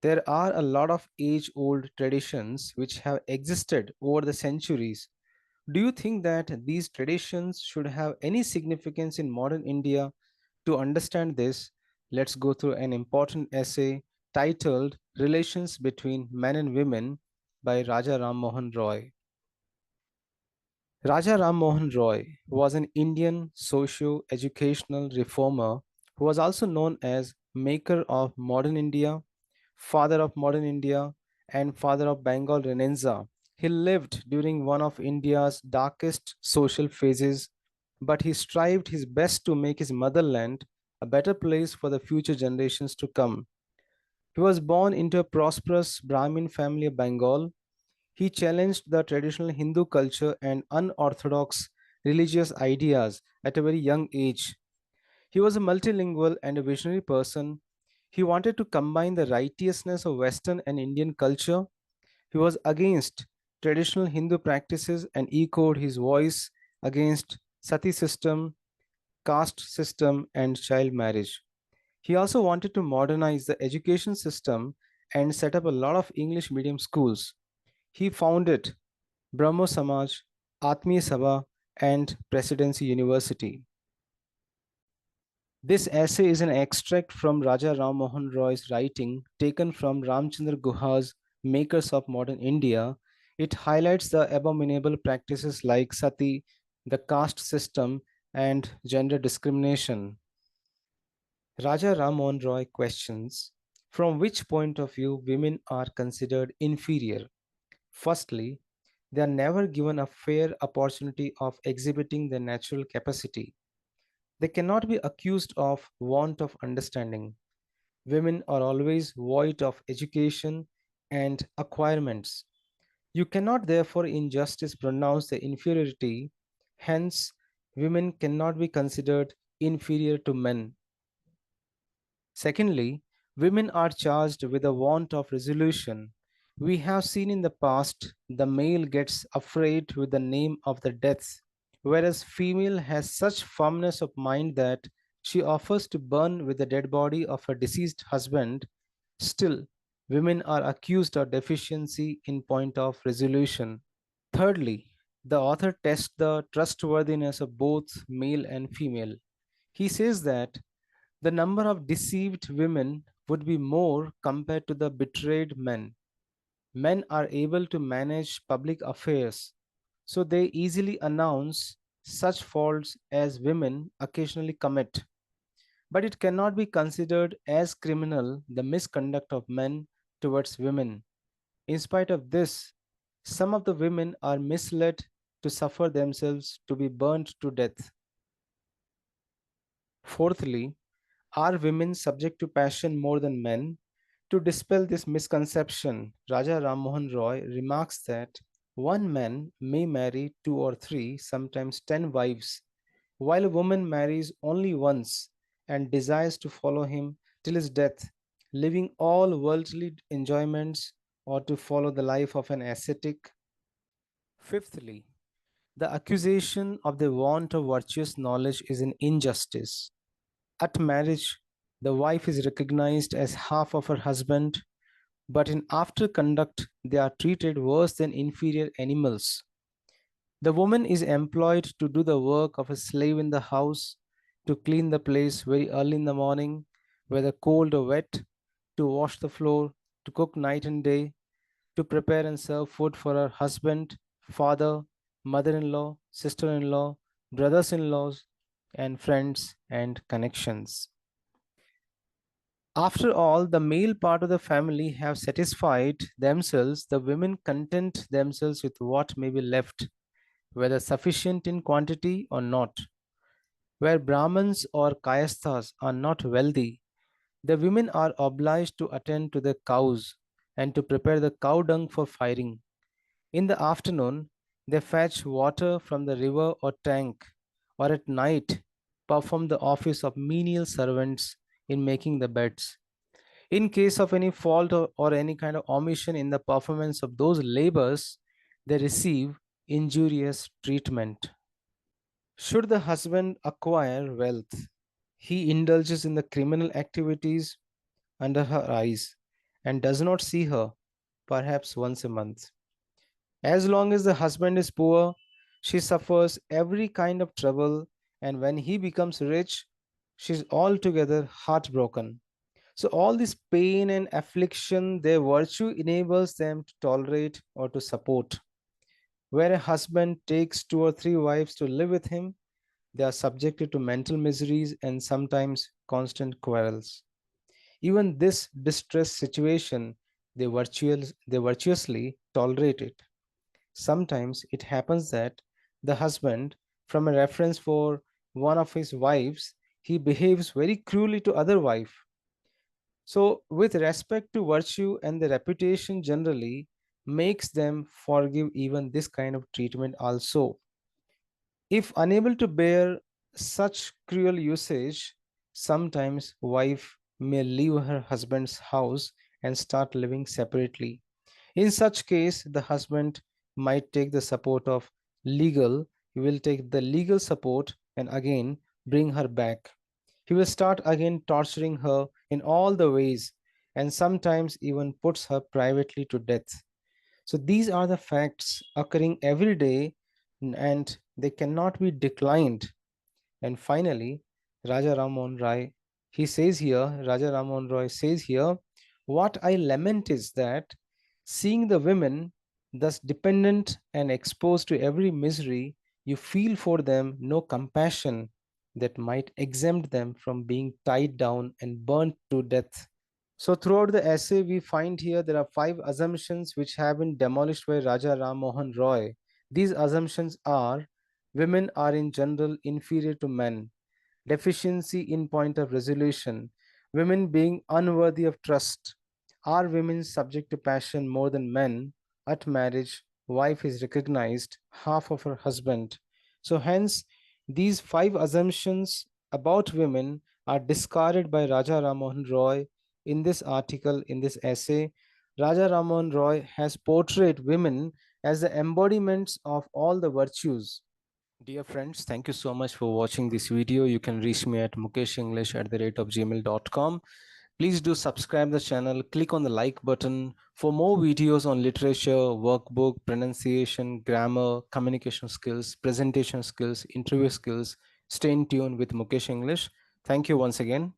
There are a lot of age-old traditions which have existed over the centuries. Do you think that these traditions should have any significance in modern India? To understand this, let's go through an important essay titled Relations Between Men and Women by Raja Ram Mohan Roy. Raja Ram Mohan Roy was an Indian socio-educational reformer who was also known as maker of modern India, father of modern India, and father of Bengal Renaissance. He lived during one of India's darkest social phases, but he strived his best to make his motherland a better place for the future generations to come. He was born into a prosperous Brahmin family of Bengal. He challenged the traditional Hindu culture and unorthodox religious ideas at a very young age. He was a multilingual and a visionary person. He wanted to combine the righteousness of Western and Indian culture. He was against traditional Hindu practices and echoed his voice against sati system, caste system, and child marriage. He also wanted to modernize the education system and set up a lot of English medium schools. He founded Brahmo Samaj, Atmiya Sabha, and Presidency University. This essay is an extract from Raja Ram Mohan Roy's writing taken from Ramchandra Guha's Makers of Modern India. It highlights the abominable practices like sati, the caste system, and gender discrimination. Raja Ram Mohan Roy questions from which point of view women are considered inferior. Firstly, they are never given a fair opportunity of exhibiting their natural capacity. They cannot be accused of want of understanding. Women are always void of education and acquirements. You cannot therefore in justice pronounce their inferiority. Hence, women cannot be considered inferior to men. Secondly, women are charged with a want of resolution. We have seen in the past the male gets afraid with the name of the death, whereas female has such firmness of mind that she offers to burn with the dead body of her deceased husband. Still, women are accused of deficiency in point of resolution. Thirdly, the author tests the trustworthiness of both male and female. He says that the number of deceived women would be more compared to the betrayed men. Men are able to manage public affairs, so they easily announce such faults as women occasionally commit. But it cannot be considered as criminal the misconduct of men towards women. In spite of this, some of the women are misled to suffer themselves to be burned to death. Fourthly, are women subject to passion more than men? To dispel this misconception, Raja Ram Mohan Roy remarks that one man may marry two or three, sometimes 10 wives, while a woman marries only once and desires to follow him till his death, leaving all worldly enjoyments or to follow the life of an ascetic. Fifthly, the accusation of the want of virtuous knowledge is an injustice. At marriage, the wife is recognized as half of her husband, but in after conduct, they are treated worse than inferior animals. The woman is employed to do the work of a slave in the house, to clean the place very early in the morning, whether cold or wet, to wash the floor, to cook night and day, to prepare and serve food for her husband, father, mother in law, sister in law, brothers in laws, and friends and connections. After all, the male part of the family have satisfied themselves, the women content themselves with what may be left, whether sufficient in quantity or not. Where Brahmins or Kayasthas are not wealthy, the women are obliged to attend to the cows and to prepare the cow dung for firing. In the afternoon, they fetch water from the river or tank, or at night, perform the office of menial servants in making the beds. In case of any fault or any kind of omission in the performance of those labors, they receive injurious treatment. Should the husband acquire wealth, he indulges in the criminal activities under her eyes, and does not see her, perhaps once a month. As long as the husband is poor, she suffers every kind of trouble, and when he becomes rich, she's altogether heartbroken. So, all this pain and affliction, their virtue enables them to tolerate or to support. Where a husband takes two or three wives to live with him, they are subjected to mental miseries and sometimes constant quarrels. Even this distress situation, they virtuously tolerate it. Sometimes it happens that the husband, from a reference for one of his wives, he behaves very cruelly to other wife. So, with respect to virtue and the reputation generally, makes them forgive even this kind of treatment also. If unable to bear such cruel usage, sometimes wife may leave her husband's house and start living separately. In such case, the husband might take the support of legal, he will take the legal support and again bring her back. He will start again torturing her in all the ways and sometimes even puts her privately to death. So these are the facts occurring every day and they cannot be declined. And finally, Raja Ram Mohan Roy, Raja Ram Mohan Roy says here, what I lament is that seeing the women thus dependent and exposed to every misery, you feel for them no compassion that might exempt them from being tied down and burnt to death. So, throughout the essay, we find here there are five assumptions which have been demolished by Raja Ram Mohan Roy. These assumptions are women are in general inferior to men, deficiency in point of resolution, women being unworthy of trust, are women subject to passion more than men? At marriage, wife is recognized half of her husband. So, hence, these five assumptions about women are discarded by Raja Ram Mohan Roy in this article, in this essay. Raja Ram Mohan Roy has portrayed women as the embodiments of all the virtues. Dear friends, thank you so much for watching this video. You can reach me at mukeshenglish@gmail.com. Please do subscribe the channel, click on the like button for more videos on literature, workbook, pronunciation, grammar, communication skills, presentation skills, interview skills. Stay in tune with Mukesh English. Thank you once again.